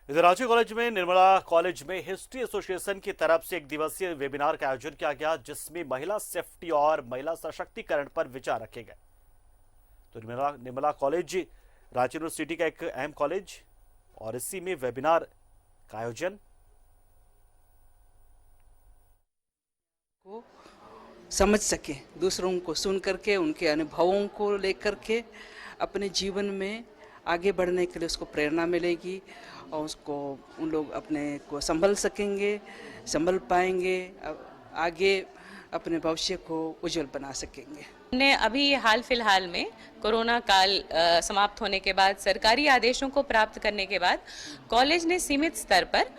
इधर रांची कॉलेज में निर्मला कॉलेज में हिस्ट्री एसोसिएशन की तरफ से एक दिवसीय वेबिनार का आयोजन किया गया, जिसमें महिला सेफ्टी और महिला सशक्तिकरण पर विचार रखे गए। तो निर्मला कॉलेज रांची यूनिवर्सिटी का एक अहम कॉलेज और इसी में वेबिनार का आयोजन। को समझ सके, दूसरों को सुन करके उनके अनुभवों को लेकर के अपने जीवन में आगे बढ़ने के लिए उसको प्रेरणा मिलेगी और उसको उन लोग अपने को संभल सकेंगे, संभल पाएंगे, आगे अपने भविष्य को उज्जवल बना सकेंगे। हमने अभी हाल फिलहाल में कोरोना काल समाप्त होने के बाद सरकारी आदेशों को प्राप्त करने के बाद कॉलेज ने सीमित स्तर पर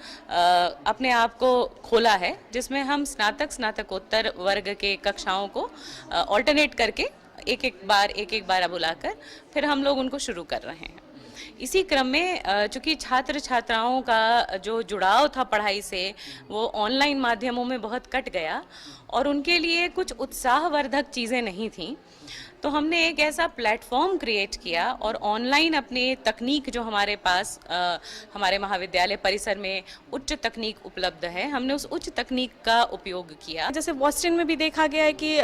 अपने आप को खोला है, जिसमें हम स्नातकोत्तर वर्ग के कक्षाओं को ऑल्टरनेट करके एक एक बार बुलाकर फिर हम लोग उनको शुरू कर रहे हैं। इसी क्रम में चूंकि छात्र छात्राओं का जो जुड़ाव था पढ़ाई से वो ऑनलाइन माध्यमों में बहुत कट गया और उनके लिए कुछ उत्साहवर्धक चीज़ें नहीं थीं, तो हमने एक ऐसा प्लेटफॉर्म क्रिएट किया और ऑनलाइन अपने तकनीक जो हमारे पास हमारे महाविद्यालय परिसर में उच्च तकनीक उपलब्ध है, हमने उस उच्च तकनीक का उपयोग किया। जैसे बॉस्टन में भी देखा गया है कि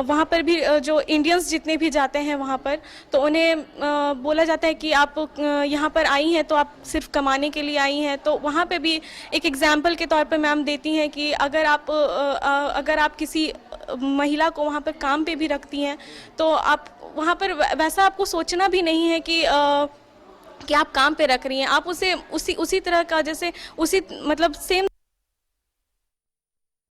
वहाँ पर भी जो इंडियंस जितने भी जाते हैं वहाँ पर, तो उन्हें बोला जाता है कि आप यहाँ पर आई हैं तो आप सिर्फ कमाने के लिए आई हैं। तो वहाँ पे भी एक एग्जाम्पल के तौर पर मैम देती हैं कि अगर आप किसी महिला को वहाँ पर काम पे भी रखती हैं तो आप वहाँ पर वैसा आपको सोचना भी नहीं है कि आप काम पे रख रही हैं, आप उसे उसी तरह का, जैसे उसी मतलब सेम